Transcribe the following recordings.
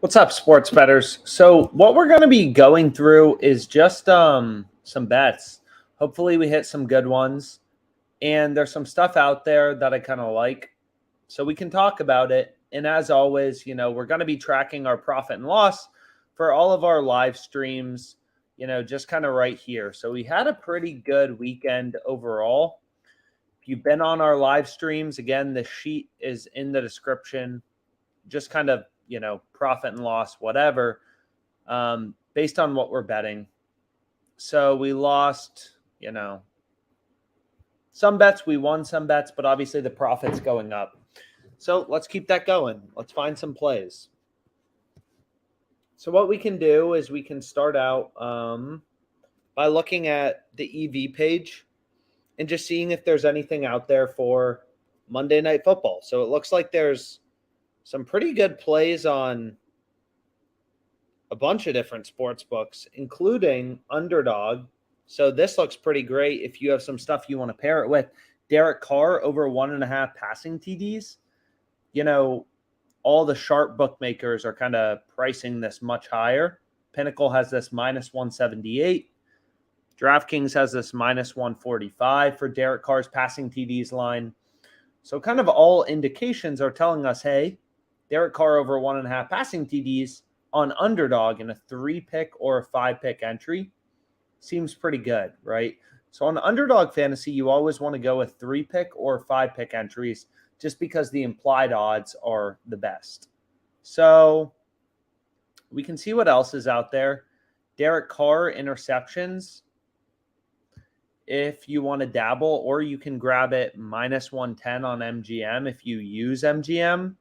What's up, sports bettors? So what we're going to be going through is just some bets. Hopefully we hit some good ones. And there's some stuff out there that I kind of like. So we can talk about it. And as always, we're going to be tracking our profit and loss for all of our live streams, just kind of right here. So we had a pretty good weekend overall. If you've been on our live streams, again, the sheet is in the description. Just kind of, profit and loss, whatever, based on what we're betting. So we lost, some bets, we won some bets, but obviously the profit's going up. So let's keep that going. Let's find some plays. So what we can do is we can start out by looking at the EV page and just seeing if there's anything out there for Monday Night Football. So it looks like there's some pretty good plays on a bunch of different sports books, including Underdog. So this looks pretty great if you have some stuff you want to pair it with. Derek Carr over 1.5 passing TDs. All the sharp bookmakers are kind of pricing this much higher. Pinnacle has this minus 178. DraftKings has this minus 145 for Derek Carr's passing TDs line. So kind of all indications are telling us, hey, Derek Carr over 1.5 passing TDs on Underdog in a 3-pick or a 5-pick entry seems pretty good, right? So on Underdog Fantasy, you always want to go with 3-pick or 5-pick entries just because the implied odds are the best. So we can see what else is out there. Derek Carr interceptions, if you want to dabble, or you can grab it minus 110 on MGM if you use MGM.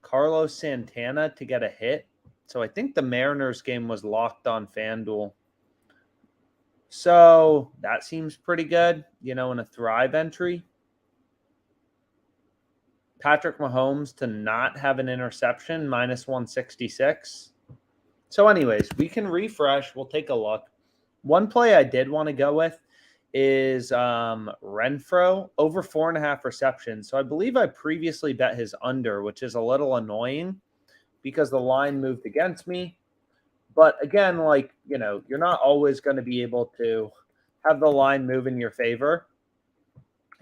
Carlos Santana to get a hit. So I think the Mariners game was locked on FanDuel. So that seems pretty good, in a Thrive entry. Patrick Mahomes to not have an interception, minus 166. So anyways, we can refresh. We'll take a look. One play I did want to go with is Renfro over 4.5 receptions. So I believe I previously bet his under, which is a little annoying because the line moved against me. But again, you're not always going to be able to have the line move in your favor.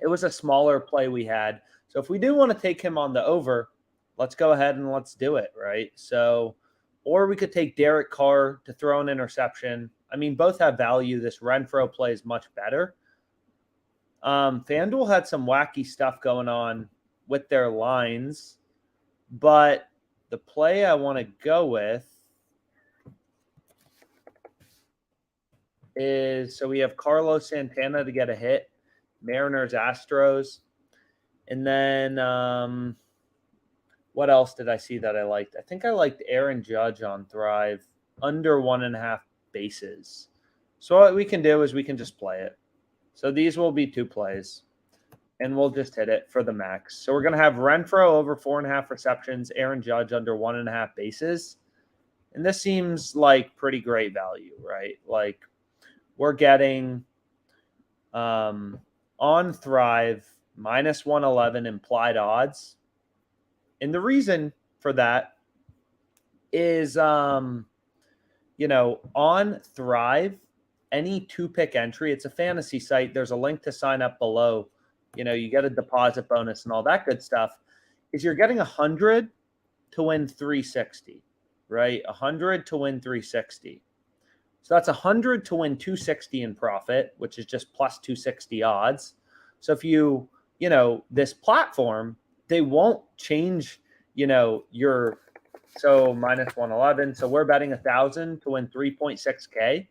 It was a smaller play we had. So if we do want to take him on the over, let's go ahead and let's do it, right? So, or we could take Derek Carr to throw an interception. I mean, both have value. This Renfro play is much better. FanDuel had some wacky stuff going on with their lines, but the play I want to go with is, so we have Carlos Santana to get a hit, Mariners, Astros, and then what else did I see that I liked? I think I liked Aaron Judge on Thrive, under 1.5 bases. So what we can do is we can just play it. So these will be 2 plays, and we'll just hit it for the max. So we're going to have Renfro over 4.5 receptions, Aaron Judge under 1.5 bases. And this seems like pretty great value, right? Like we're getting on Thrive minus 111 implied odds. And the reason for that is, on Thrive, any 2-pick entry, it's a fantasy site. There's a link to sign up below. You get a deposit bonus and all that good stuff. Is you're getting 100 to win 360, right? 100 to win 360. So that's 100 to win 260 in profit, which is just plus 260 odds. So if this platform, they won't change, so minus 111. So we're betting 1,000 to win 3.6K.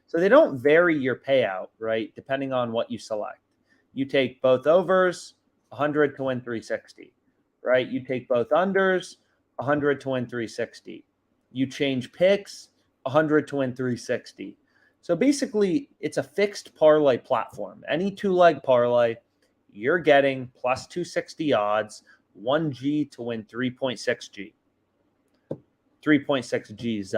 So they don't vary your payout, right? Depending on what you select. You take both overs, 100 to win 360, right? You take both unders, 100 to win 360. You change picks, 100 to win 360. So basically, it's a fixed parlay platform. Any 2-leg parlay, you're getting plus 260 odds, 1G to win 3.6G. 3.6 Gs.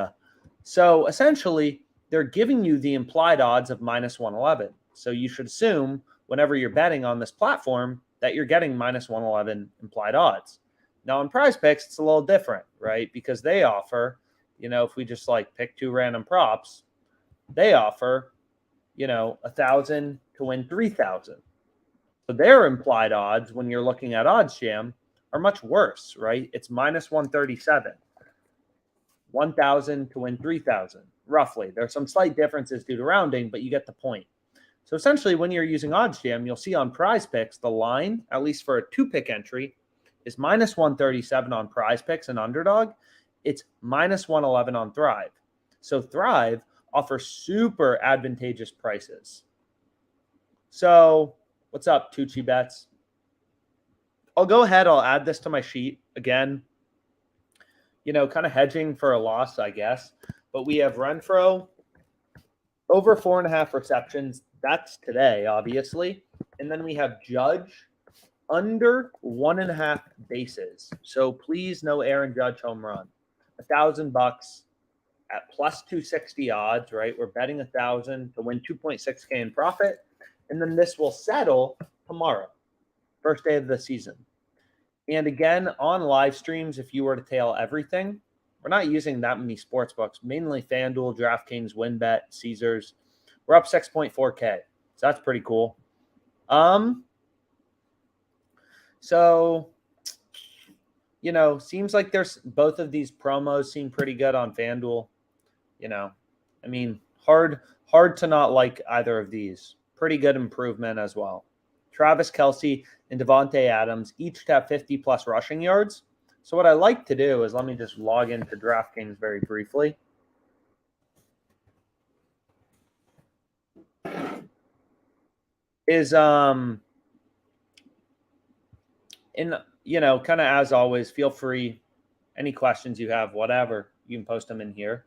So essentially, they're giving you the implied odds of minus 111. So you should assume whenever you're betting on this platform, that you're getting minus 111 implied odds. Now on Prize Picks, it's a little different, right? Because they offer, if we just like pick two random props, they offer, 1,000 to win 3,000. So their implied odds when you're looking at OddsJam are much worse, right? It's minus 137, 1,000 to win 3,000, roughly. There's some slight differences due to rounding, but you get the point. So essentially, when you're using OddsJam, you'll see on Prize Picks, the line, at least for a 2-pick entry, is minus 137 on Prize Picks and Underdog. It's minus 111 on Thrive. So Thrive offers super advantageous prices. So what's up, Tucci Bets? I'll go ahead. I'll add this to my sheet again. Kind of hedging for a loss, I guess. But we have Renfrow over 4.5 receptions. That's today, obviously. And then we have Judge under 1.5 bases. So please, no Aaron Judge home run. $1,000 at plus 260 odds, right? We're betting 1,000 to win 2.6K in profit. And then this will settle tomorrow, first day of the season. And again, on live streams, if you were to tail everything, we're not using that many sports books, mainly FanDuel, DraftKings, WinBet, Caesars. We're up 6.4K. So that's pretty cool. So, seems like there's both of these promos seem pretty good on FanDuel. Hard to not like either of these. Pretty good improvement as well. Travis Kelce and Davante Adams each to have 50-plus rushing yards. So what I like to do is let me just log into DraftKings very briefly. Is kind of as always, feel free. Any questions you have, whatever, you can post them in here.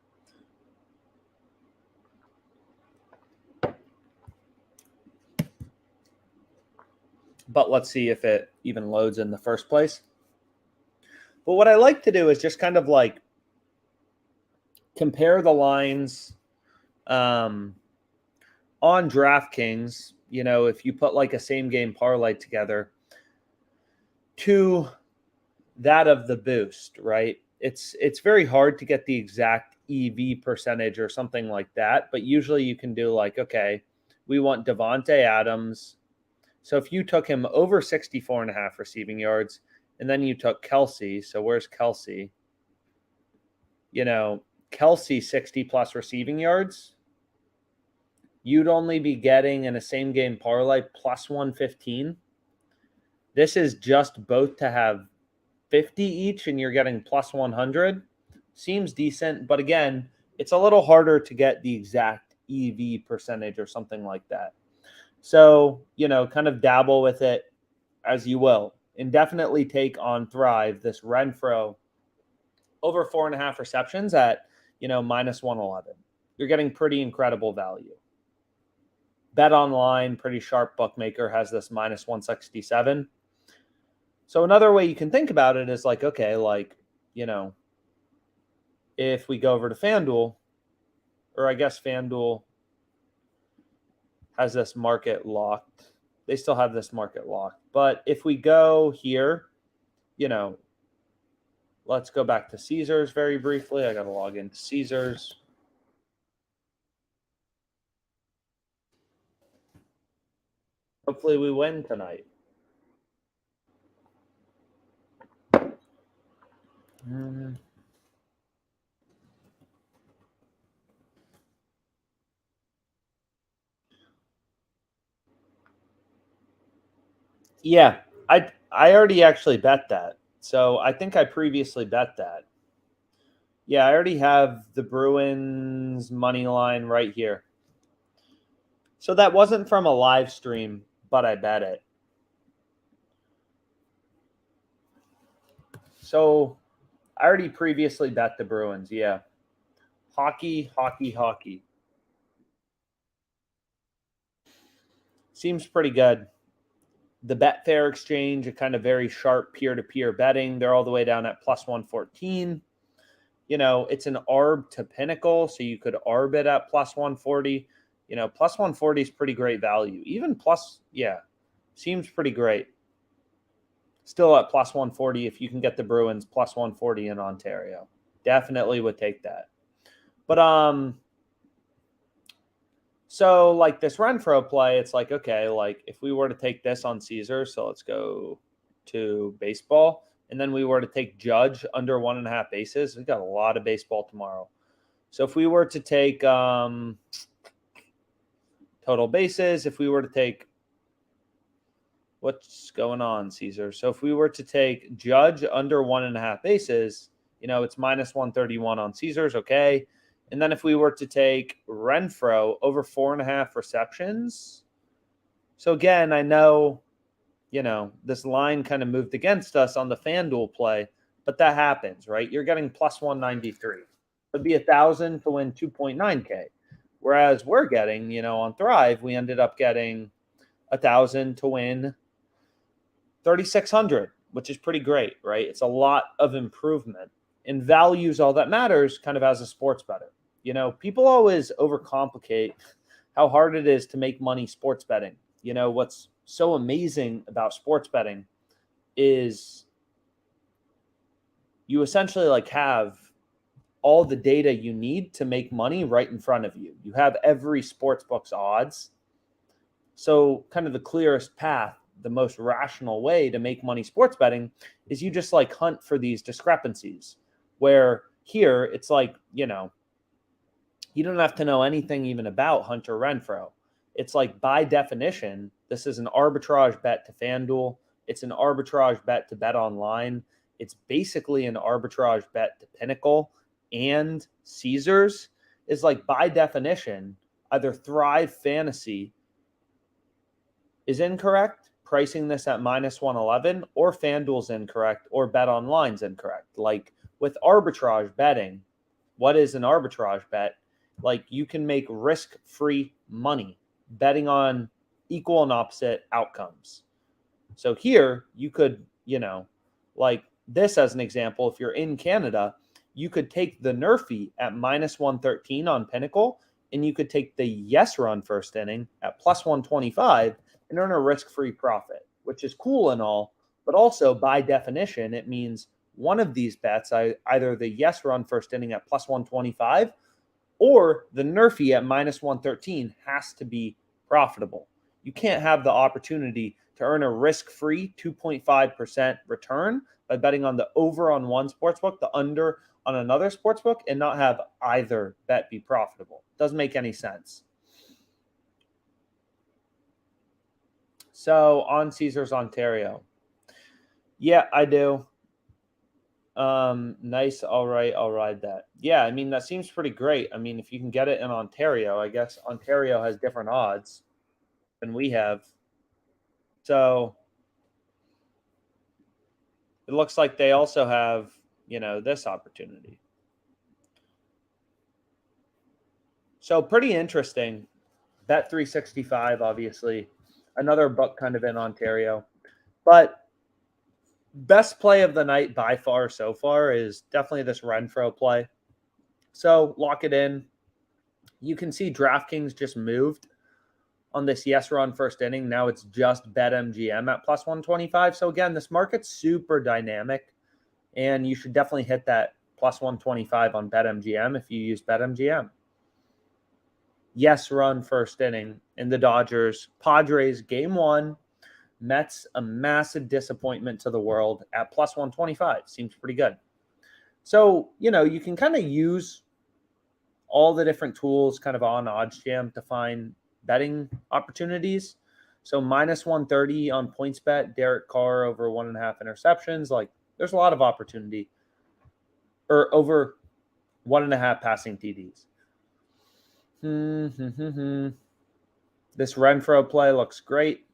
But let's see if it even loads in the first place. But what I like to do is just kind of like compare the lines on DraftKings, if you put like a same game parlay together to that of the boost, right? It's very hard to get the exact EV percentage or something like that. But usually you can do like, okay, we want Davante Adams. So if you took him over 64.5 receiving yards, and then you took Kelce, so where's Kelce? Kelce 60-plus receiving yards, you'd only be getting in a same-game parlay plus 115. This is just both to have 50 each, and you're getting plus 100. Seems decent, but again, it's a little harder to get the exact EV percentage or something like that. So, kind of dabble with it as you will. And definitely take on Thrive this Renfrow over 4.5 receptions at, minus 111. You're getting pretty incredible value. Bet Online, pretty sharp bookmaker, has this minus 167. So another way you can think about it is like, okay, like, if we go over to FanDuel, or I guess FanDuel has this market locked. They still have this market locked. But if we go here, let's go back to Caesars very briefly. I got to log into Caesars. Hopefully we win tonight. Yeah, I already actually bet that. So I think I previously bet that. Yeah, I already have the Bruins money line right here. So that wasn't from a live stream, but I bet it. So I already previously bet the Bruins, yeah. Hockey. Seems pretty good. The Betfair exchange, a kind of very sharp peer-to-peer betting. They're all the way down at plus 114. It's an ARB to Pinnacle, so you could ARB it at plus 140. Plus 140 is pretty great value. Even plus, seems pretty great. Still at plus 140 if you can get the Bruins plus 140 in Ontario. Definitely would take that. But so like this Renfroe play, it's like, okay, like if we were to take this on Caesar, so let's go to baseball, and then we were to take Judge under 1.5 bases, we got a lot of baseball tomorrow. So if we were to take total bases, if we were to take what's going on, Caesar? So if we were to take Judge under 1.5 bases, it's minus 131 on Caesars, okay. And then if we were to take Renfroe over 4.5 receptions, so again, I know, this line kind of moved against us on the FanDuel play, but that happens, right? You're getting plus 193. It'd be 1,000 to win 2.9K. Whereas we're getting, on Thrive, we ended up getting 1,000 to win 3,600, which is pretty great, right? It's a lot of improvement. And value's all that matters kind of as a sports bettor. People always overcomplicate how hard it is to make money sports betting. What's so amazing about sports betting is you essentially like have all the data you need to make money right in front of you. You have every sportsbook's odds. So kind of the clearest path, the most rational way to make money sports betting is you just like hunt for these discrepancies, where here it's like, you don't have to know anything even about Hunter Renfroe. It's like by definition, this is an arbitrage bet to FanDuel. It's an arbitrage bet to Bet Online. It's basically an arbitrage bet to Pinnacle and Caesars. Is like by definition, either Thrive Fantasy is incorrect, pricing this at minus 111, or FanDuel's incorrect, or Bet Online's incorrect. Like with arbitrage betting, what is an arbitrage bet? Like you can make risk-free money betting on equal and opposite outcomes. So here you could, like this as an example, if you're in Canada, you could take the Nerfy at minus 113 on Pinnacle, and you could take the yes run first inning at plus 125 and earn a risk-free profit, which is cool and all, but also by definition, it means one of these bets, either the yes run first inning at plus 125 or the Nerfy at minus 113, has to be profitable. You can't have the opportunity to earn a risk-free 2.5% return by betting on the over on one sportsbook, the under on another sportsbook, and not have either bet be profitable. Doesn't make any sense. So on Caesars Ontario. Yeah, I do. Nice. All right. I'll ride that. Yeah. I mean, that seems pretty great. I mean, if you can get it in Ontario, I guess Ontario has different odds than we have. So it looks like they also have, this opportunity. So pretty interesting. Bet 365, obviously. Another book kind of in Ontario. But best play of the night by far so far is definitely this Renfroe play. So lock it in. You can see DraftKings just moved on this yes run first inning. Now it's just BetMGM at plus 125. So again, this market's super dynamic, and you should definitely hit that plus 125 on BetMGM if you use BetMGM. Yes run first inning in the Dodgers Padres game 1. Mets, a massive disappointment to the world at plus 125. Seems pretty good. So, you can kind of use all the different tools kind of on OddsJam to find betting opportunities. So minus 130 on PointsBet, Derek Carr over 1.5 interceptions. Like there's a lot of opportunity. Or over 1.5 passing TDs. This Renfroe play looks great.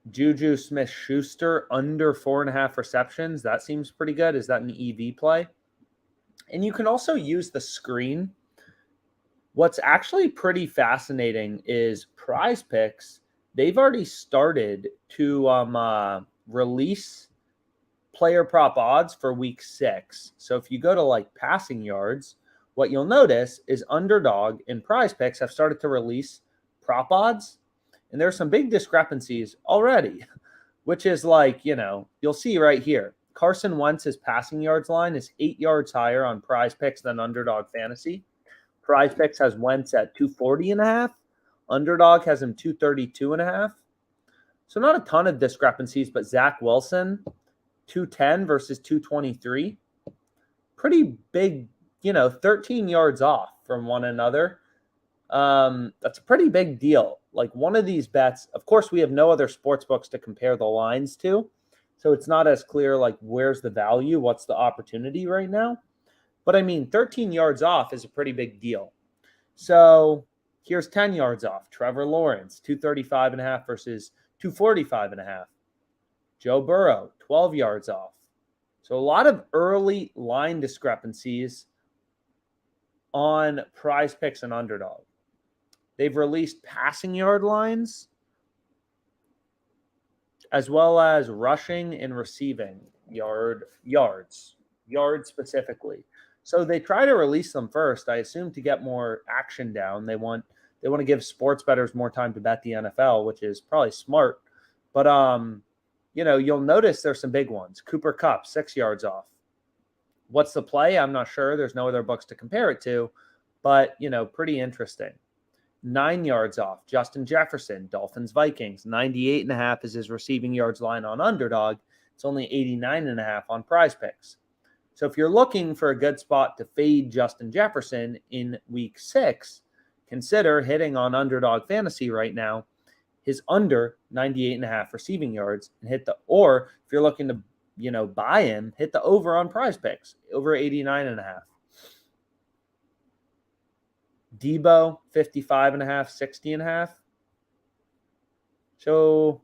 Juju Smith-Schuster under 4.5 receptions. That seems pretty good. Is that an EV play? And you can also use the screen. What's actually pretty fascinating is Prize Picks. They've already started to release player prop odds for week 6. So if you go to like passing yards, what you'll notice is Underdog and Prize Picks have started to release prop odds. And there's some big discrepancies already, which is like, you'll see right here. Carson Wentz's passing yards line is 8 yards higher on Prize Picks than Underdog Fantasy. Prize Picks has Wentz at 240.5. Underdog has him 232.5. So not a ton of discrepancies, but Zach Wilson, 210 versus 223. Pretty big, 13 yards off from one another. That's a pretty big deal. Like one of these bets, of course, we have no other sports books to compare the lines to. So it's not as clear, like, where's the value? What's the opportunity right now? But I mean, 13 yards off is a pretty big deal. So here's 10 yards off. Trevor Lawrence, 235.5 versus 245.5. Joe Burrow, 12 yards off. So a lot of early line discrepancies on Prize Picks and Underdog. They've released passing yard lines as well as rushing and receiving yards specifically. So they try to release them first, I assume, to get more action down. They want to give sports bettors more time to bet the NFL, which is probably smart. But you'll notice there's some big ones. Cooper Kupp, 6 yards off. What's the play? I'm not sure. There's no other books to compare it to, but pretty interesting. 9 yards off. Justin Jefferson, Dolphins Vikings, 98.5 is his receiving yards line on Underdog. It's only 89.5 on Prize Picks. So if you're looking for a good spot to fade Justin Jefferson in week 6, consider hitting on Underdog Fantasy right now, his under 98.5 receiving yards, and or if you're looking to, buy him, hit the over on Prize Picks, over 89.5. Debo, 55.5, 60.5. So,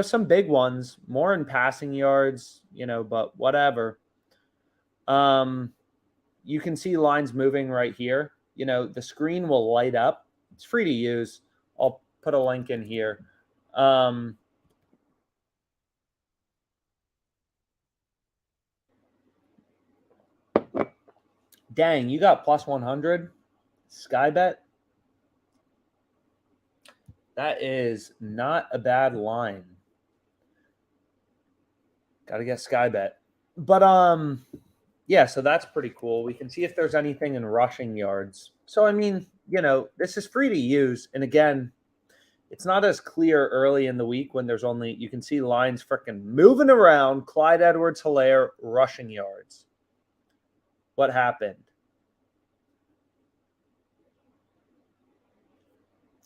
some big ones, more in passing yards, but whatever. You can see lines moving right here. The screen will light up. It's free to use. I'll put a link in here. Dang, you got plus 100? Sky Bet? That is not a bad line. Got to get Sky Bet. But, yeah, so that's pretty cool. We can see if there's anything in rushing yards. So, I mean, this is free to use. And again, it's not as clear early in the week when there's only, you can see lines freaking moving around. Clyde Edwards-Helaire, rushing yards. What happened?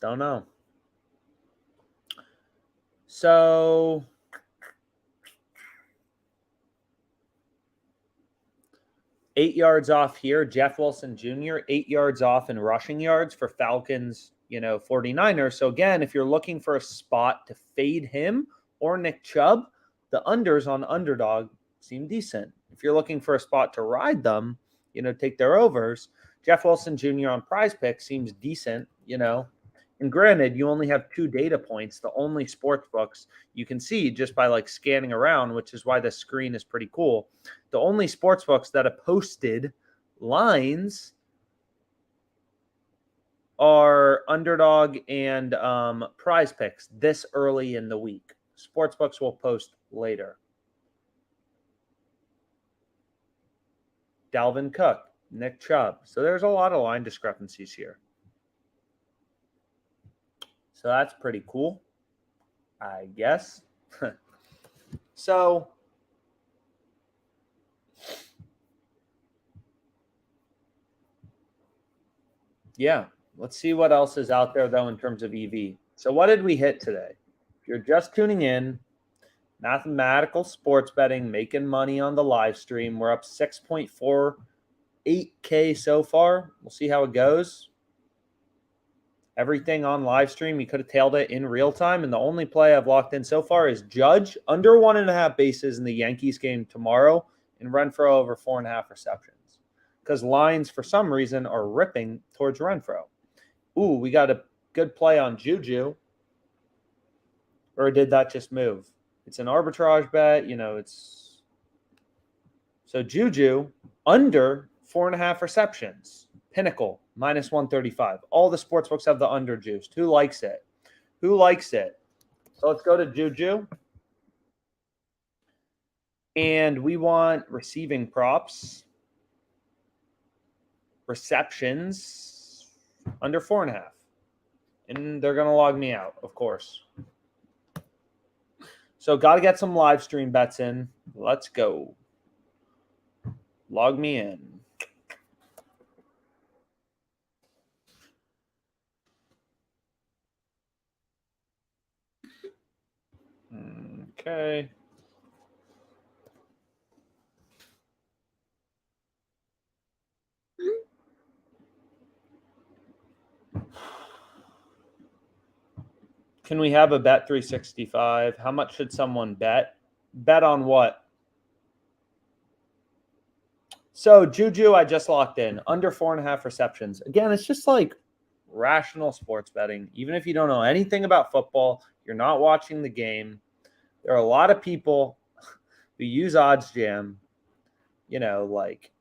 Don't know. So, eight yards off here. Jeff Wilson Jr., 8 yards off in rushing yards for Falcons, 49ers. So again, if you're looking for a spot to fade him or Nick Chubb, the unders on Underdog seem decent. If you're looking for a spot to ride them, take their overs, Jeff Wilson Jr. on Prize Picks seems decent, And granted, you only have 2 data points, the only sports books you can see just by scanning around, which is why the screen is pretty cool. The only sports books that have posted lines are Underdog and Prize Picks this early in the week. Sports books will post later. Dalvin Cook, Nick Chubb. So there's a lot of line discrepancies here. So that's pretty cool, I guess. So, yeah, let's see what else is out there, though, in terms of EV. So what did we hit today? If you're just tuning in, mathematical sports betting, making money on the live stream. We're up 6.48K so far. We'll see how it goes. Everything on live stream, you could have tailed it in real time. And the only play I've locked in so far is Judge under 1.5 bases in the Yankees game tomorrow and Renfroe over 4.5 receptions. Because lines, for some reason, are ripping towards Renfroe. Ooh, we got a good play on Juju. Or did that just move? It's an arbitrage bet. It's... So Juju under 4.5 receptions. Pinnacle, minus 135. All the sportsbooks have the under juiced. Who likes it? Who likes it? So let's go to Juju. And we want receiving props, receptions under 4.5. And they're going to log me out, of course. So got to get some live stream bets in. Let's go. Log me in. Okay. Can we have a bet 365? How much should someone bet? Bet on what? So Juju, I just locked in under 4.5 receptions. Again, it's just like rational sports betting. Even if you don't know anything about football, you're not watching the game. There are a lot of people who use OddsJam, like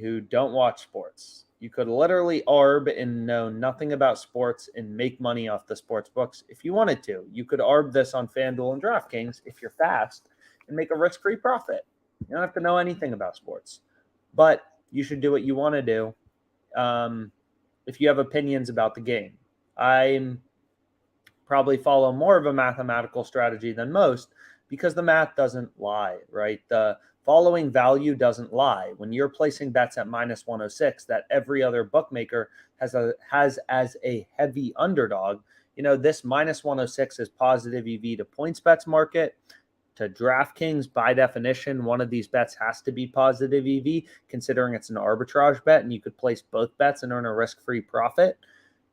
who don't watch sports. You could literally arb and know nothing about sports and make money off the sports books if you wanted to. You could arb this on FanDuel and DraftKings if you're fast and make a risk-free profit. You don't have to know anything about sports, but you should do what you want to do if you have opinions about the game. I probably follow more of a mathematical strategy than most because the math doesn't lie, right? The following value doesn't lie. When you're placing bets at minus 106 that every other bookmaker has as a heavy underdog, this minus 106 is positive EV to PointsBet's market. To DraftKings, by definition, one of these bets has to be positive EV, considering it's an arbitrage bet, and you could place both bets and earn a risk-free profit.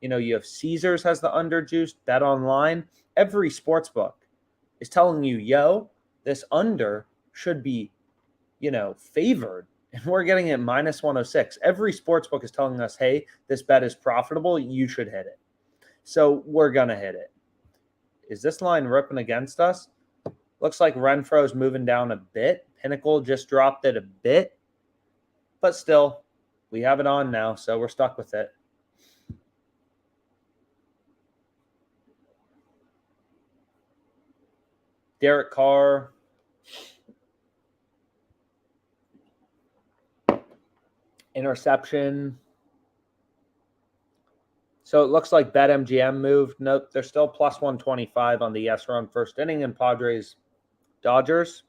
You have Caesars has the underjuiced, Bet Online. Every sportsbook is telling you, this under should be, favored. And we're getting it minus 106. Every sportsbook is telling us, hey, this bet is profitable. You should hit it. So we're going to hit it. Is this line ripping against us? Looks like Renfro's moving down a bit. Pinnacle just dropped it a bit. But still, we have it on now, so we're stuck with it. Derek Carr. Interception. So it looks like BetMGM moved. Nope, they're still plus 125 on the yes run first inning in Padres Dodgers.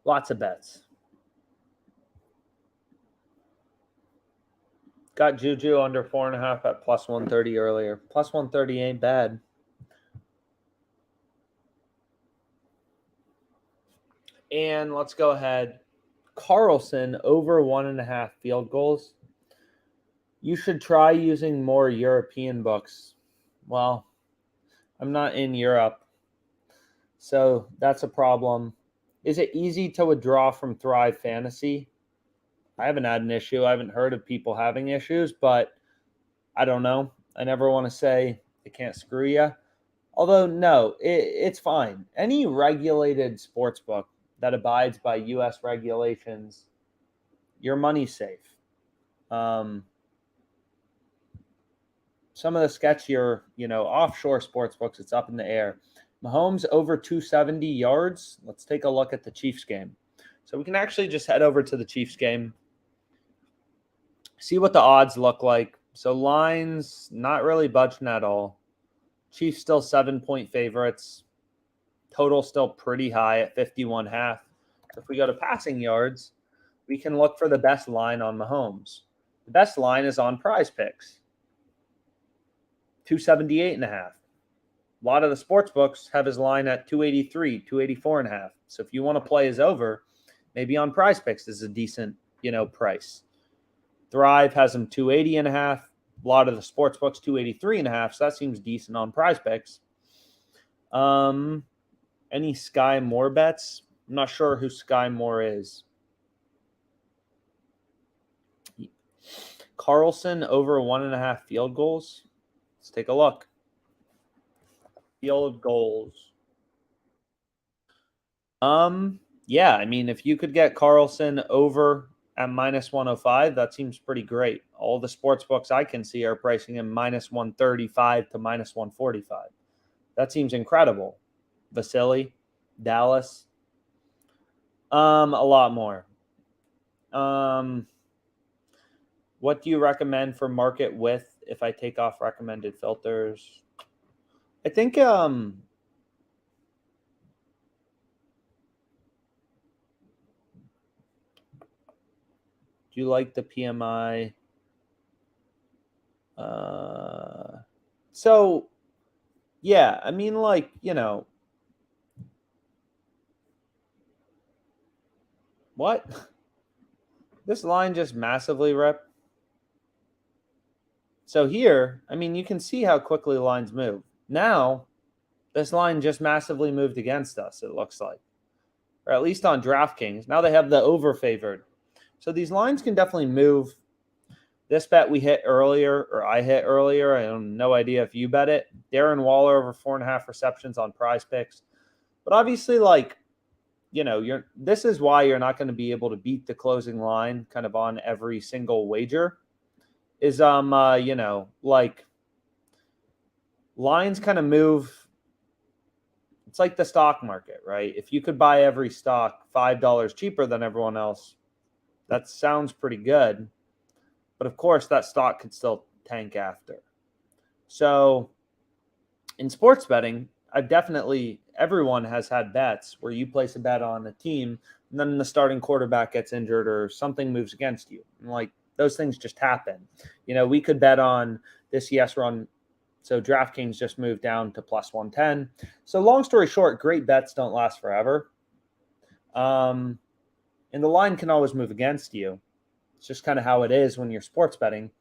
Lots of bets. Got Juju under 4.5 at plus 130 earlier. Plus 130 ain't bad. And let's go ahead. Carlson over 1.5 field goals. You should try using more European books. Well, I'm not in Europe, so that's a problem. Is it easy to withdraw from Thrive Fantasy? I haven't had an issue. I haven't heard of people having issues, but I don't know. I never want to say it can't screw you. Although, no, it's fine. Any regulated sports book that abides by U.S. regulations, your money's safe. Some of the sketchier, offshore sports books, it's up in the air. Mahomes over 270 yards. Let's take a look at the Chiefs game. So we can actually just head over to the Chiefs game, see what the odds look like. So lines not really budging at all. Chiefs still 7-point favorites. Total still pretty high at 51.5. So if we go to passing yards, we can look for the best line on Mahomes. The best line is on Prize Picks. 278.5. A lot of the sports books have his line at 283, 284.5. So if you want to play his over, maybe on Prize Picks is a decent, price. Thrive has him 280.5. A lot of the sports books 283.5. So that seems decent on Prize Picks. Any Sky Moore bets? I'm not sure who Sky Moore is. Carlson over 1.5 field goals. Let's take a look. Field goals. Yeah, I mean, if you could get Carlson over at minus 105. That seems pretty great. All the sports books I can see are pricing him minus 135 to minus 145. That seems incredible. Vasily, Dallas, a lot more. What do you recommend for market width if I take off recommended filters? I think do you like the PMI? So yeah, I mean, like, what? This line just massively ripped. So here, I mean, you can see how quickly lines move. Now, this line just massively moved against us, it looks like. Or at least on DraftKings. Now they have the over-favored. So these lines can definitely move. This bet we hit earlier, or I hit earlier. I have no idea if you bet it. Darren Waller over 4.5 receptions on Prize Picks. But obviously, like, this is why you're not going to be able to beat the closing line kind of on every single wager. Is like lines kind of move. It's like the stock market, right? If you could buy every stock $5 cheaper than everyone else, that sounds pretty good. But of course, that stock could still tank after. So in sports betting, everyone has had bets where you place a bet on a team and then the starting quarterback gets injured or something moves against you. And like, those things just happen. We could bet on this yes run. So DraftKings just moved down to plus 110. So long story short, great bets don't last forever. And the line can always move against you. It's just kind of how it is when you're sports betting.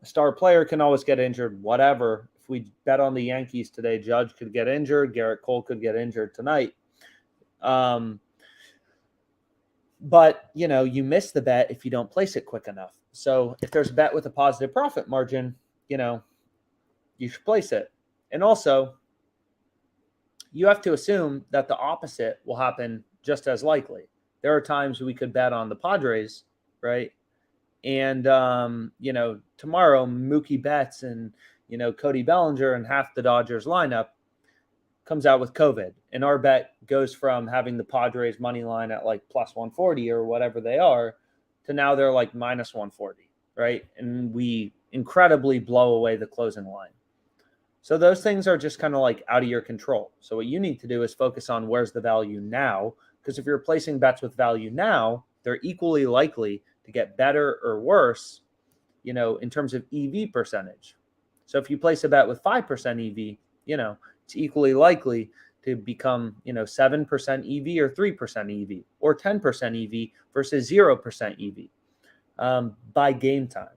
A star player can always get injured, whatever. If we bet on the Yankees today, Judge could get injured. Garrett Cole could get injured tonight. But, you miss the bet if you don't place it quick enough. So if there's a bet with a positive profit margin, you should place it. And also, you have to assume that the opposite will happen just as likely. There are times we could bet on the Padres, right? And, tomorrow Mookie Betts and, Cody Bellinger and half the Dodgers lineup comes out with COVID. And our bet goes from having the Padres money line at like plus 140 or whatever they are to now they're like minus 140, right? And we incredibly blow away the closing line. So those things are just kind of like out of your control. So what you need to do is focus on where's the value now, because if you're placing bets with value now, they're equally likely to get better or worse, in terms of EV percentage. So if you place a bet with 5% EV, it's equally likely to become, 7% EV or 3% EV or 10% EV versus 0% EV by game time.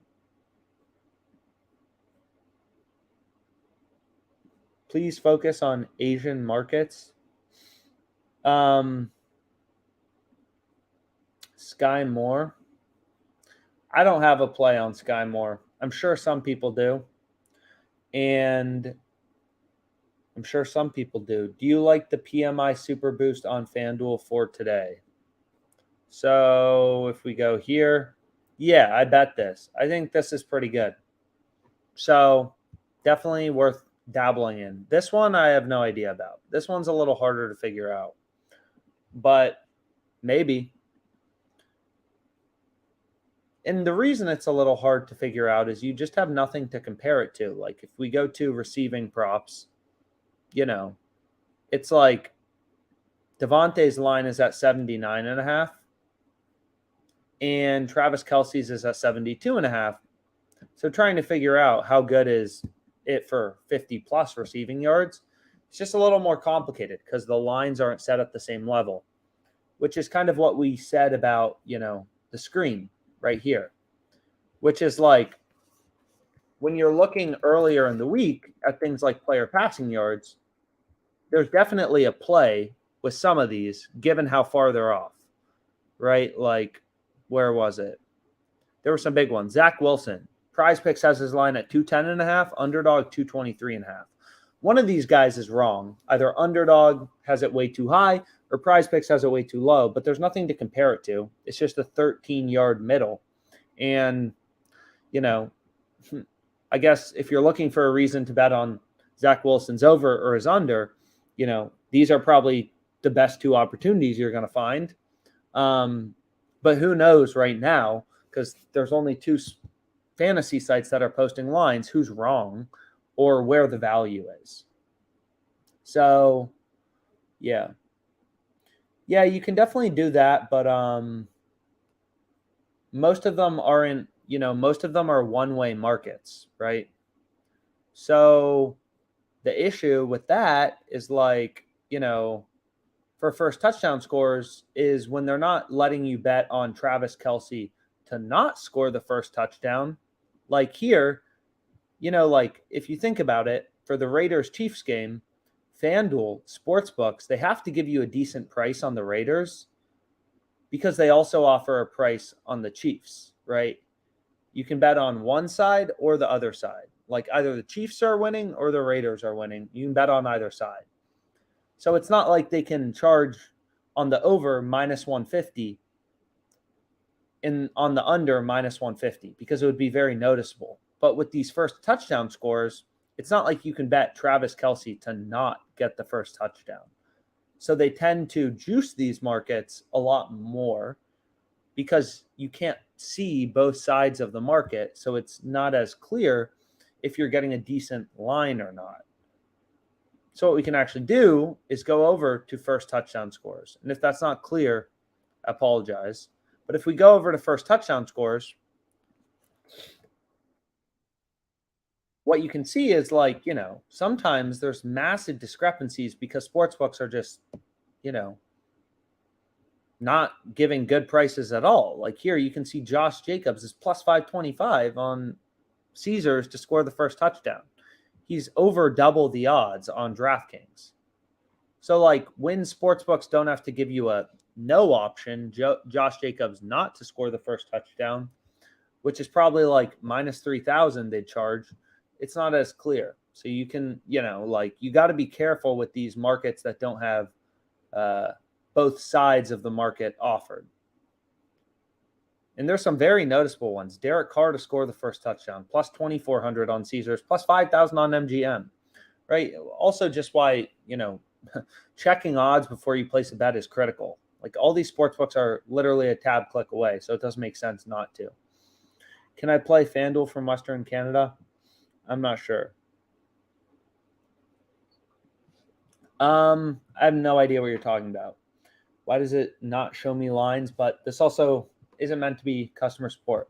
Please focus on Asian markets. Sky Moore. I don't have a play on Sky Moore. I'm sure some people do. And I'm sure some people do. Do you like the PMI Super Boost on FanDuel for today? So if we go here, yeah, I bet this. I think this is pretty good. So definitely worth dabbling in. This one I have no idea about. This one's a little harder to figure out. But maybe. And the reason it's a little hard to figure out is you just have nothing to compare it to. Like if we go to receiving props, it's like Devontae's line is at 79.5 and Travis Kelce's is at 72.5. So trying to figure out how good is it for 50 plus receiving yards, it's just a little more complicated because the lines aren't set at the same level, which is kind of what we said about, the screen right here, which is like when you're looking earlier in the week at things like player passing yards, there's definitely a play with some of these given how far they're off, right? Like, where was it? There were some big ones. Zach Wilson, Prize Picks has his line at 210.5, Underdog 223.5. One of these guys is wrong. Either Underdog has it way too high or Prize Picks has it way too low, but there's nothing to compare it to. It's just a 13-yard middle. And, you know, I guess if you're looking for a reason to bet on Zach Wilson's over or his under, you know, these are probably the best two opportunities you're going to find. But who knows right now, because there's only two fantasy sites that are posting lines, who's wrong or where the value is. So, yeah. Yeah, you can definitely do that, but most of them aren't, you know, most of them are one-way markets, right? So the issue with that is like, you know, for first touchdown scores is when they're not letting you bet on Travis Kelce to not score the first touchdown. Like here, you know, like if you think about it, for the Raiders-Chiefs game, FanDuel Sportsbooks, they have to give you a decent price on the Raiders because they also offer a price on the Chiefs, right? You can bet on one side or the other side. Like either the Chiefs are winning or the Raiders are winning. You can bet on either side. So it's not like they can charge on the over minus 150 and on the under minus 150 because it would be very noticeable. But with these first touchdown scores, it's not like you can bet Travis Kelce to not get the first touchdown. So they tend to juice these markets a lot more because you can't see both sides of the market. So it's not as clear if you're getting a decent line or not. So what we can actually do is go over to first touchdown scores. And if that's not clear, I apologize. But if we go over to first touchdown scores, what you can see is like, you know, sometimes there's massive discrepancies because sportsbooks are just, you know, not giving good prices at all. Like here, you can see Josh Jacobs is plus 525 on Caesars to score the first touchdown. He's over double the odds on DraftKings. So, like, when sportsbooks don't have to give you a no option, Josh Jacobs not to score the first touchdown, which is probably like minus 3,000 they'd charge, it's not as clear. So you can, you know, like you got to be careful with these markets that don't have both sides of the market offered. And there's some very noticeable ones. Derek Carr to score the first touchdown, plus 2,400 on Caesars, plus 5,000 on MGM, right? Also just why, you know, checking odds before you place a bet is critical. Like all these sportsbooks are literally a tab click away, so it doesn't make sense not to. Can I play FanDuel from Western Canada? I'm not sure. I have no idea what you're talking about. Why does it not show me lines? But this also isn't meant to be customer support.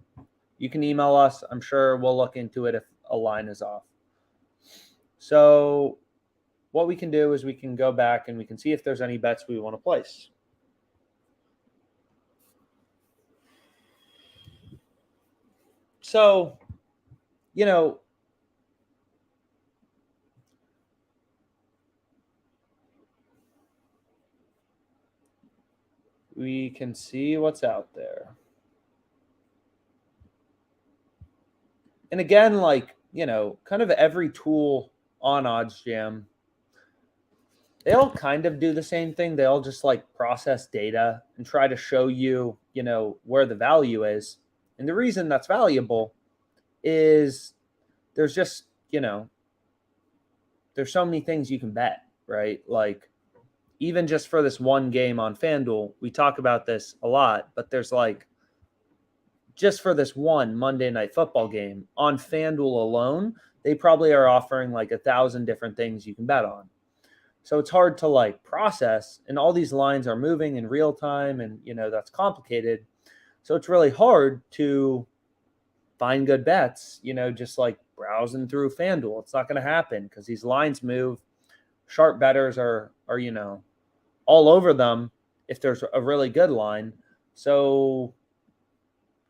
You can email us. I'm sure we'll look into it if a line is off. So what we can do is we can go back and we can see if there's any bets we want to place. So, you know, we can see what's out there. And again, like, you know, kind of every tool on OddsJam, they all kind of do the same thing. They all just like process data and try to show you, you know, where the value is. And the reason that's valuable is there's just, you know, there's so many things you can bet, right? Like even just for this one game on FanDuel, we talk about this a lot, but there's like just for this one Monday Night Football game on FanDuel alone, they probably are offering like 1,000 different things you can bet on. So it's hard to like process, and all these lines are moving in real time, and you know that's complicated. So it's really hard to find good bets, you know, just like browsing through FanDuel. It's not going to happen because these lines move. Sharp bettors are you know all over them if there's a really good line. So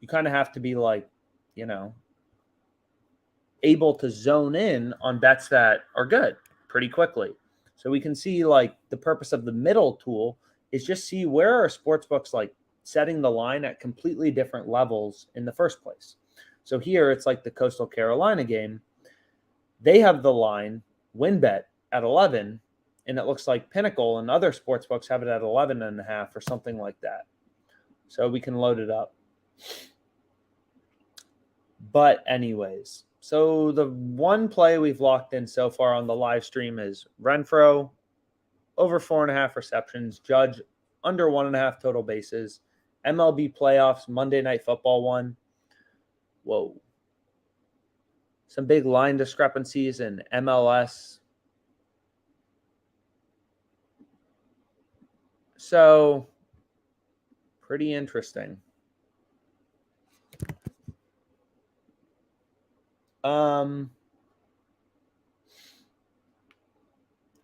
you kind of have to be like, you know, able to zone in on bets that are good pretty quickly. So we can see like the purpose of the middle tool is just see where are sportsbooks like setting the line at completely different levels in the first place. So here it's like the Coastal Carolina game. They have the line WinBet at 11, and it looks like Pinnacle and other sports books have it at 11.5 or something like that. So we can load it up. But anyways, so the one play we've locked in so far on the live stream is Renfrow, over 4.5 receptions, Judge under 1.5 total bases, MLB playoffs, Monday Night Football one. Whoa. Some big line discrepancies in MLS. So, pretty interesting.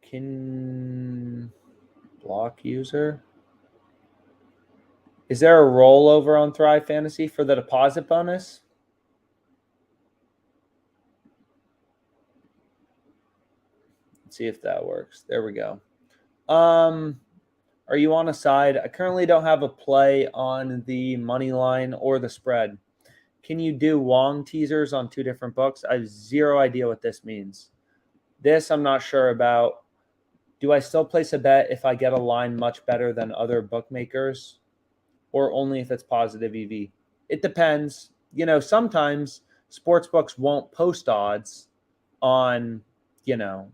Can block user. Is there a rollover on Thrive Fantasy for the deposit bonus? Let's see if that works. There we go. Are you on a side? I currently don't have a play on the money line or the spread. Can you do Wong teasers on 2 different books? I have zero idea what this means. This I'm not sure about. Do I still place a bet if I get a line much better than other bookmakers, or only if it's positive EV? It depends. You know, sometimes sports books won't post odds on, you know,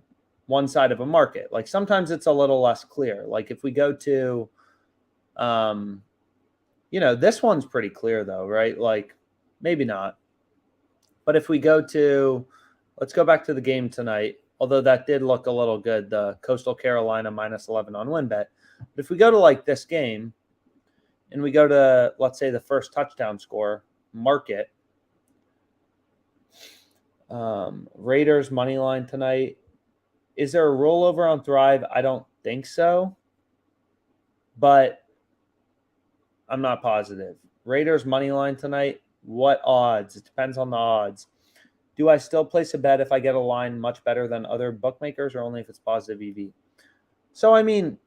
one side of a market. Like sometimes it's a little less clear. Like if we go to, you know, this one's pretty clear though, right? Like maybe not. But if we go to, let's go back to the game tonight, although that did look a little good, the Coastal Carolina -11 on WinBet. But if we go to like this game and we go to, let's say, the first touchdown score, market, Raiders money line tonight. Is there a rollover on Thrive? I don't think so, but I'm not positive. Raiders money line tonight. What odds? It depends on the odds. Do I still place a bet if I get a line much better than other bookmakers, or only if it's positive EV? So, I mean,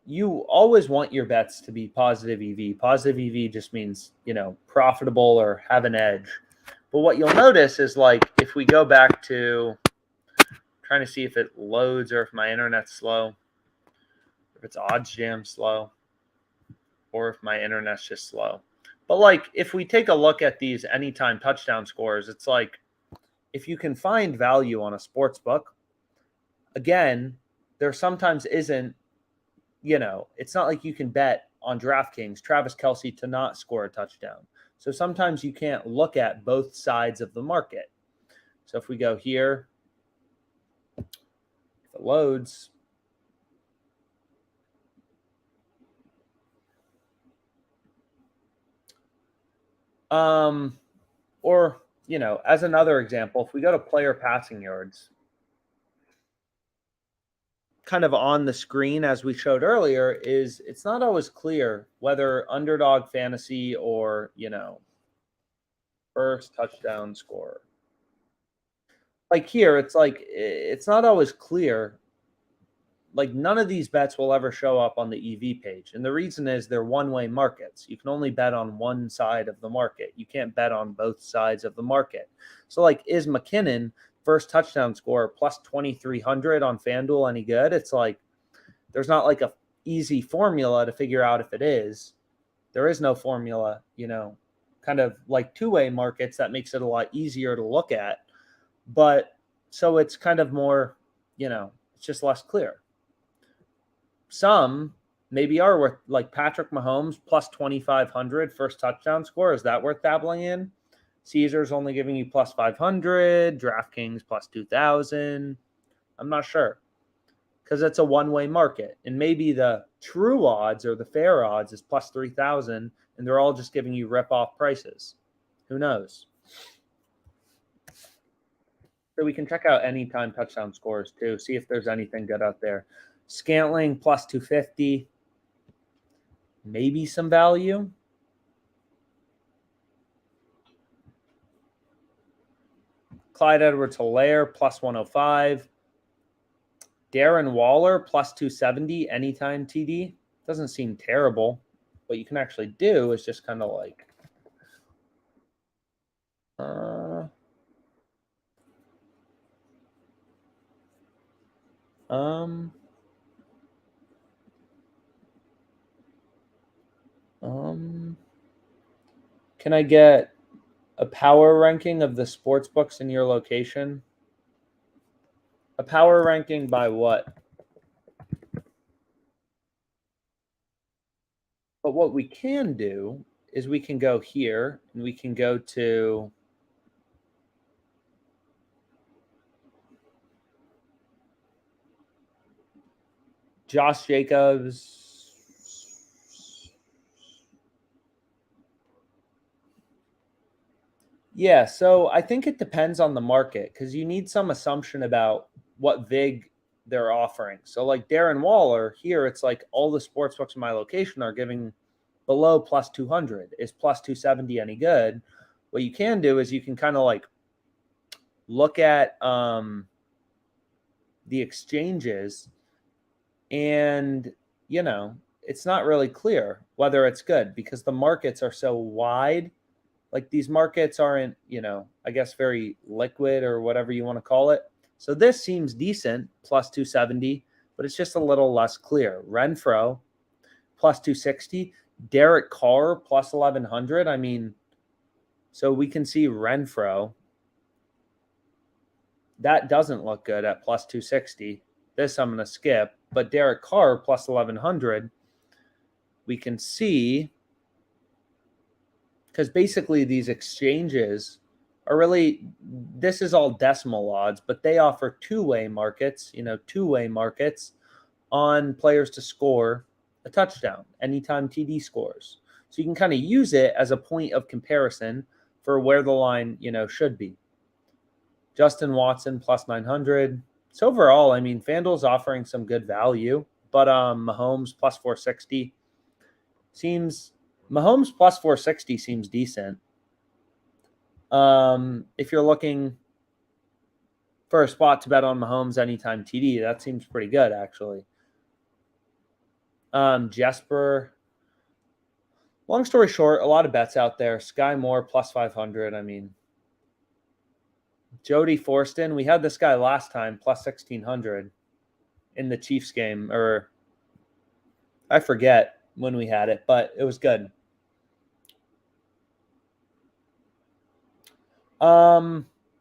you always want your bets to be positive EV. Positive EV just means, you know, profitable or have an edge. But what you'll notice is, like, if we go back to trying to see if it loads or if my internet's slow, if it's OddsJam slow, or if my internet's just slow. But, like, if we take a look at these anytime touchdown scores, it's like if you can find value on a sports book, again, there sometimes isn't, you know, it's not like you can bet on DraftKings Travis Kelce to not score a touchdown. So sometimes you can't look at both sides of the market. So if we go here, if it loads, or, you know, as another example, if we go to player passing yards, kind of on the screen as we showed earlier, is it's not always clear whether underdog fantasy or, you know, first touchdown score. Like here, it's like it's not always clear. Like none of these bets will ever show up on the EV page. And the reason is they're one-way markets. You can only bet on one side of the market. You can't bet on both sides of the market. So like, is McKinnon first touchdown score plus 2,300 on FanDuel any good? It's like, there's not like a easy formula to figure out if it is. There is no formula, you know, kind of like two-way markets that makes it a lot easier to look at. But so it's kind of more, you know, it's just less clear. Some maybe are worth, like Patrick Mahomes plus 2,500 first touchdown score. Is that worth dabbling in? Caesar's only giving you plus 500, DraftKings plus 2,000. I'm not sure, because it's a one-way market. And maybe the true odds or the fair odds is plus 3,000, and they're all just giving you rip-off prices. Who knows? So we can check out anytime touchdown scores too, see if there's anything good out there. Scantling plus 250, maybe some value. Clyde Edwards-Helaire plus 105. Darren Waller plus 270 anytime TD. Doesn't seem terrible. What you can actually do is just kind of like Um, can I get a power ranking of the sports books in your location? A power ranking by what? But what we can do is we can go here and we can go to Josh Jacobs. Yeah, so I think it depends on the market because you need some assumption about what VIG they're offering. So, like Darren Waller, here it's like all the sports books in my location are giving below plus 200. Is plus 270 any good? What you can do is you can kind of like look at the exchanges, and it's not really clear whether it's good because the markets are so wide. Like these markets aren't, I guess very liquid or whatever you want to call it. So this seems decent, plus 270, but it's just a little less clear. Renfro, plus 260. Derek Carr, plus 1100. I mean, so we can see Renfro. That doesn't look good at plus 260. This I'm going to skip. But Derek Carr, plus 1100. We can see, because basically these exchanges are really, this is all decimal odds, but they offer two-way markets on players to score a touchdown anytime TD scores. So you can kind of use it as a point of comparison for where the line, should be. Justin Watson plus 900. So overall, I mean, FanDuel's offering some good value, but Mahomes plus 460 seems Mahomes plus 460 seems decent. If you're looking for a spot to bet on Mahomes anytime TD, that seems pretty good, actually. Jesper. Long story short, a lot of bets out there. Sky Moore plus 500. I mean, Jody Forston. We had this guy last time plus 1600 in the Chiefs game, or I forget when we had it, but it was good.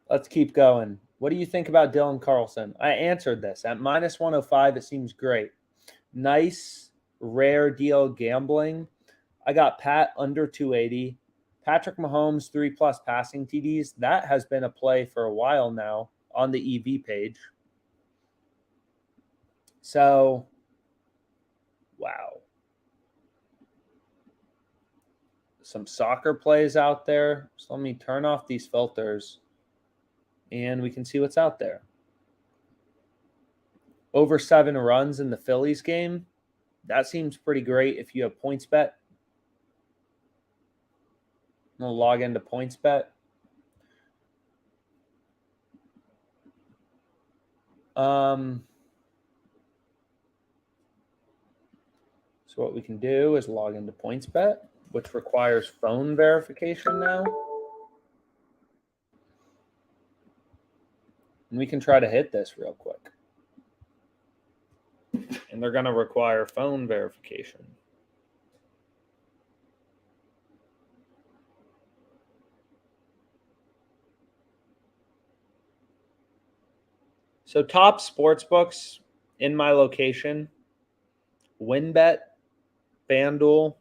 Let's keep going. What do you think about Dylan Carlson? I answered this. At minus 105, it seems great. Nice, rare deal gambling. I got Pat under 280. Patrick Mahomes, 3+ passing TDs. That has been a play for a while now on the EV page. So, wow. Some soccer plays out there. So let me turn off these filters and we can see what's out there. Over 7 runs in the Phillies game. That seems pretty great if you have PointsBet. I'll log into PointsBet. So what we can do is log into PointsBet, which requires phone verification now. And we can try to hit this real quick. And they're going to require phone verification. So top sports books in my location: WynnBET, FanDuel,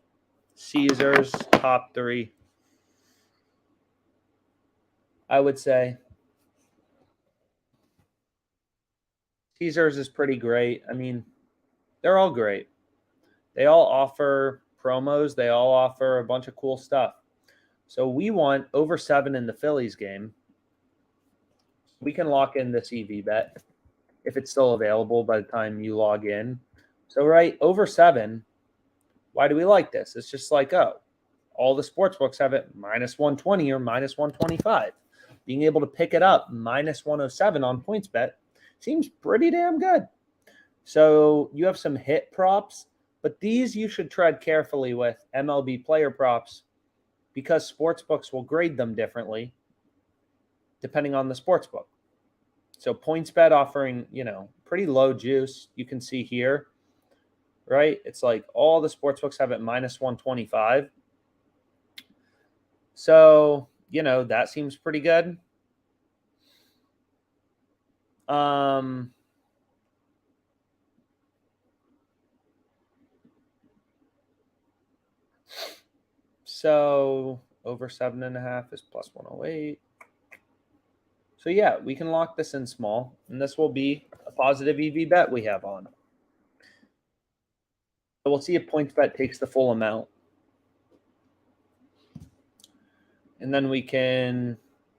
Caesars, top 3. I would say Caesars is pretty great. I mean, they're all great. They all offer promos. They all offer a bunch of cool stuff. So we want over 7 in the Phillies game. We can lock in this EV bet if it's still available by the time you log in. So, right, over 7. Why do we like this? It's just like, all the sports books have it minus 120 or minus 125. Being able to pick it up minus 107 on PointsBet seems pretty damn good. So you have some hit props, but these you should tread carefully with MLB player props because sportsbooks will grade them differently depending on the sportsbook. So PointsBet offering, pretty low juice. You can see here, right? It's like all the sportsbooks have it minus 125. So, that seems pretty good. So over 7.5 is plus 108. So yeah, we can lock this in small, and this will be a positive EV bet we have on. So we'll see if PointsBet takes the full amount. And then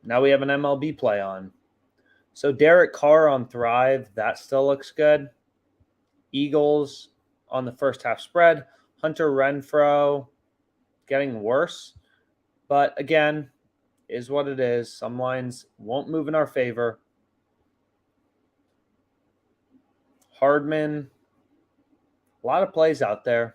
now we have an MLB play on. So Derek Carr on Thrive, that still looks good. Eagles on the first half spread. Hunter Renfrow getting worse. But again, is what it is. Some lines won't move in our favor. Hardman, a lot of plays out there.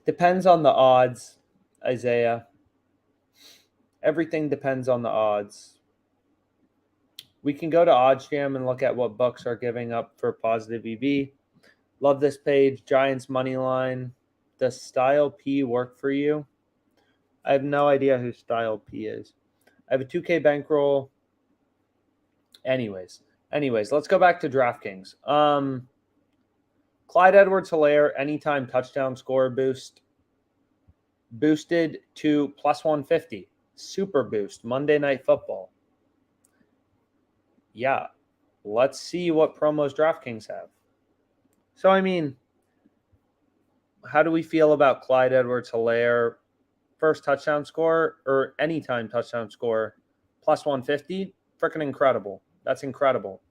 Depends on the odds, Isaiah. Everything depends on the odds. We can go to OddsJam and look at what books are giving up for positive EV. Love this page. Giants money line. Does Style P work for you? I have no idea who Style P is. I have a 2K bankroll. Anyways, let's go back to DraftKings. Clyde Edwards-Helaire, anytime touchdown score boost. Boosted to plus 150. Super boost. Monday Night Football. Yeah. Let's see what promos DraftKings have. So, how do we feel about Clyde Edwards-Helaire? First touchdown score or anytime touchdown score plus 150? Freaking incredible. That's incredible.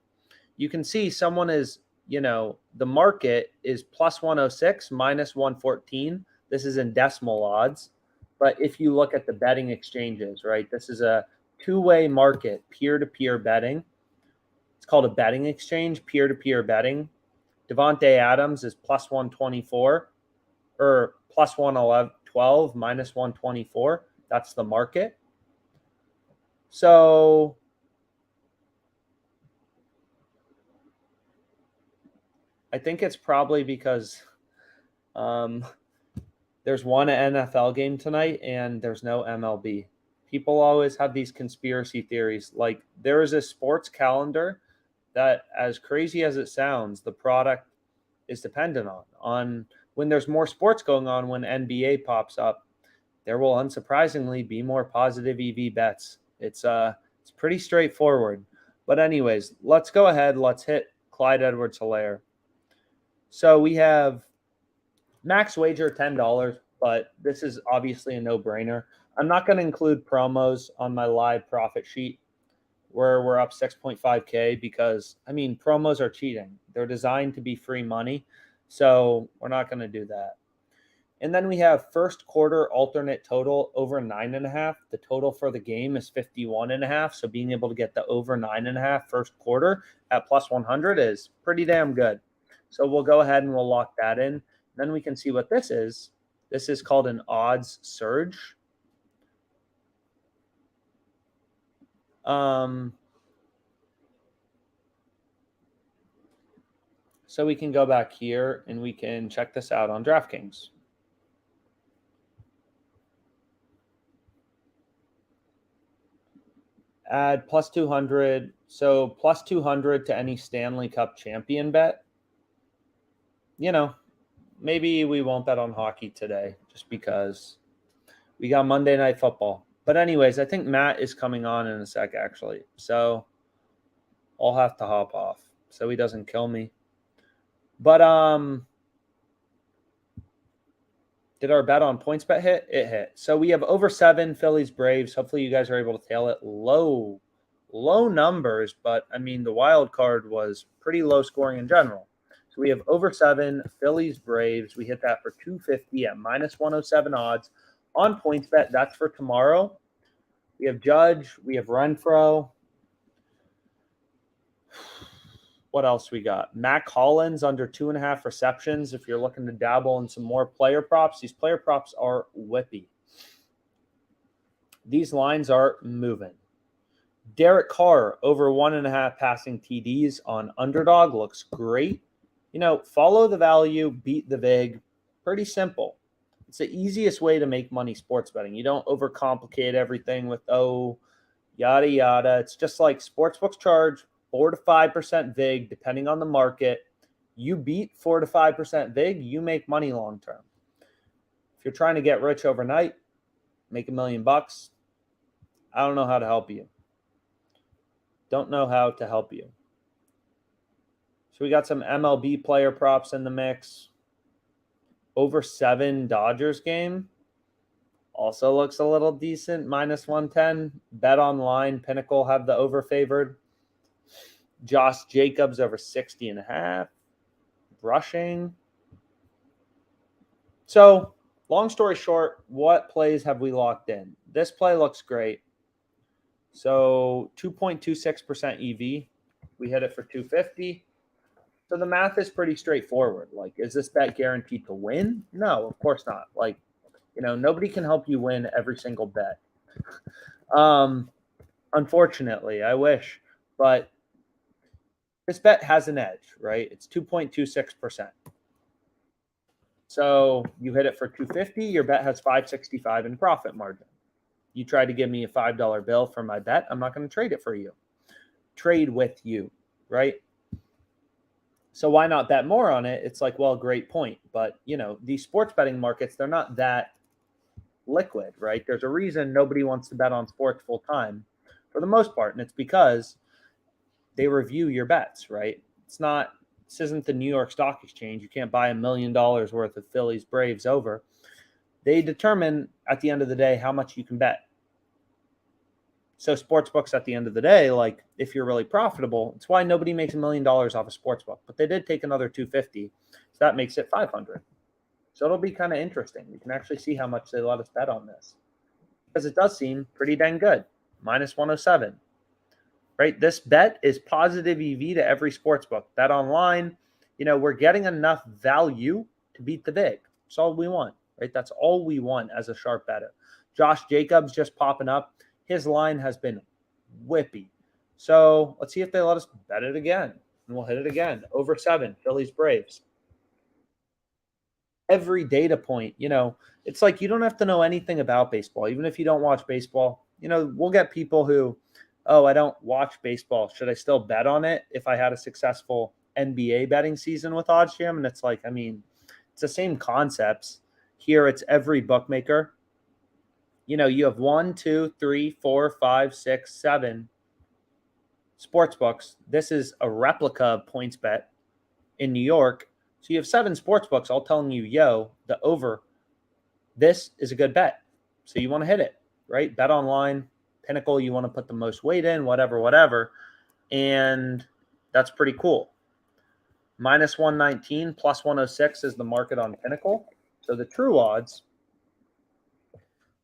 You can see someone is, the market is plus 106, minus 114. This is in decimal odds. But if you look at the betting exchanges, right, this is a two-way market, peer-to-peer betting. It's called a betting exchange, peer-to-peer betting. Devontae Adams is plus 124 or plus 112, minus 124. That's the market. So I think it's probably because there's one NFL game tonight and there's no MLB. People always have these conspiracy theories. Like there is a sports calendar that, as crazy as it sounds, the product is dependent on when there's more sports going on. When NBA pops up, there will unsurprisingly be more positive EV bets. It's pretty straightforward. But anyways, let's go ahead. Let's hit Clyde Edwards-Helaire. So we have max wager $10, but this is obviously a no-brainer. I'm not going to include promos on my live profit sheet where we're up 6.5K because, promos are cheating. They're designed to be free money, so we're not going to do that. And then we have first quarter alternate total over 9.5. The total for the game is 51.5, so being able to get the over 9.5 first quarter at plus 100 is pretty damn good. So we'll go ahead and we'll lock that in. Then we can see what this is. This is called an odds surge. So we can go back here and we can check this out on DraftKings. Add plus 200. So plus 200 to any Stanley Cup champion bet. Maybe we won't bet on hockey today just because we got Monday Night Football. But anyways, I think Matt is coming on in a sec, actually. So I'll have to hop off so he doesn't kill me. But did our bet on PointsBet hit? It hit. So we have over 7 Phillies Braves. Hopefully you guys are able to tail it. Low numbers, but the wild card was pretty low scoring in general. So we have over 7 Phillies Braves. We hit that for 250 at minus 107 odds on PointsBet. That's for tomorrow. We have Judge. We have Renfrow. What else we got? Mac Hollins under 2.5 receptions. If you're looking to dabble in some more player props, these player props are whippy. These lines are moving. Derek Carr over 1.5 passing TDs on underdog looks great. Follow the value, beat the VIG. Pretty simple. It's the easiest way to make money sports betting. You don't overcomplicate everything with, yada, yada. It's just like sportsbooks charge 4 to 5% VIG, depending on the market. You beat 4 to 5% VIG, you make money long term. If you're trying to get rich overnight, make $1 million, I don't know how to help you. Don't know how to help you. So we got some MLB player props in the mix. Over 7 Dodgers game. Also looks a little decent. -110. Bet online. Pinnacle have the over favored. Josh Jacobs over 60.5. Rushing. So, long story short, what plays have we locked in? This play looks great. So 2.26% EV. We hit it for 250. So the math is pretty straightforward. Like, is this bet guaranteed to win? No, of course not. Like, nobody can help you win every single bet. Unfortunately, I wish. But this bet has an edge, right? It's 2.26%. So you hit it for 250. Your bet has 565 in profit margin. You try to give me a $5 bill for my bet, I'm not going to trade it for you. Trade with you, right? So why not bet more on it? It's like, well, great point. But, these sports betting markets, they're not that liquid, right? There's a reason nobody wants to bet on sports full time for the most part. And it's because they review your bets, right? This isn't the New York Stock Exchange. You can't buy $1 million worth of Phillies Braves over. They determine at the end of the day how much you can bet. So sports books at the end of the day, like, if you're really profitable, it's why nobody makes $1 million off a sports book. But they did take another 250, so that makes it 500. So it'll be kind of interesting. We can actually see how much they let us bet on this, because it does seem pretty dang good. -107, right? This bet is positive EV to every sports book. Bet online, we're getting enough value to beat the VIG. That's all we want, right? That's all we want as a sharp better. Josh Jacobs just popping up. His line has been whippy. So let's see if they let us bet it again. And we'll hit it again. Over 7, Phillies Braves. Every data point, it's like you don't have to know anything about baseball. Even if you don't watch baseball, we'll get people who, I don't watch baseball. Should I still bet on it if I had a successful NBA betting season with OddsJam? And it's like, it's the same concepts. Here it's every bookmaker. You have 1, 2, 3, 4, 5, 6, 7 sports books. This is a replica of PointsBet in New York. So you have 7 sports books all telling you, the over, this is a good bet. So you want to hit it, right? Bet online, Pinnacle, you want to put the most weight in, whatever. And that's pretty cool. -119, +106 is the market on Pinnacle. So the true odds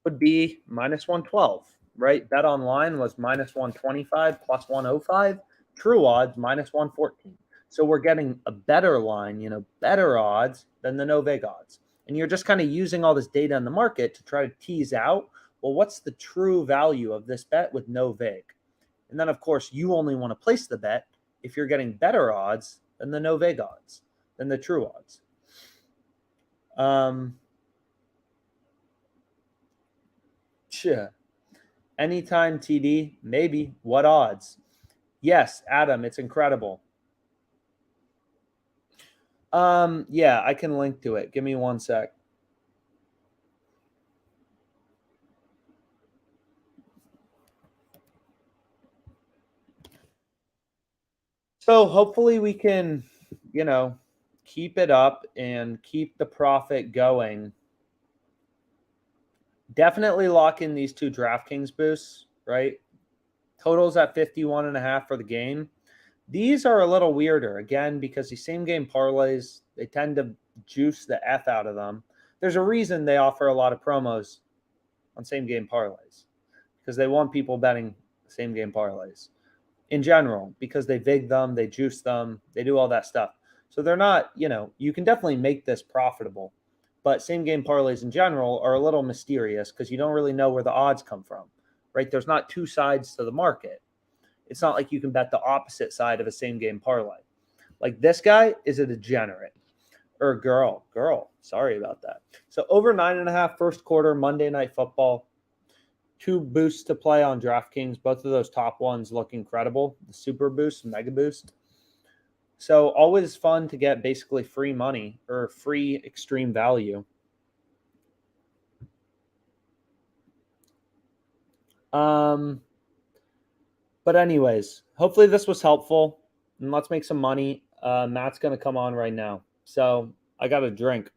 would be -112, right? Bet online was -125, +105. True odds -114. So we're getting a better line, better odds than the no VIG odds. And you're just kind of using all this data in the market to try to tease out, well, what's the true value of this bet with no VIG? And then, of course, you only want to place the bet if you're getting better odds than the no VIG odds, than the true odds. Anytime TD, maybe. What odds? Yes, Adam, it's incredible. Yeah, I can link to it. Give me 1 sec. So hopefully we can, keep it up and keep the profit going. Definitely lock in these 2 DraftKings boosts, right? Totals at 51.5 for the game. These are a little weirder, again, because these same game parlays, they tend to juice the F out of them. There's a reason they offer a lot of promos on same game parlays, because they want people betting same game parlays. in general because they vig them, they juice them, they do all that stuff. So they're not, you can definitely make this profitable, but same game parlays in general are a little mysterious because you don't really know where the odds come from, right? There's not two sides to the market. It's not like you can bet the opposite side of a same game parlay. Like this guy is a degenerate or girl. Sorry about that. So over 9.5 first quarter Monday Night Football. 2 boosts to play on DraftKings. Both of those top ones look incredible. The Super Boost, Mega Boost. So always fun to get basically free money or free extreme value. But anyways, hopefully this was helpful. And let's make some money. Matt's going to come on right now. So I got a drink.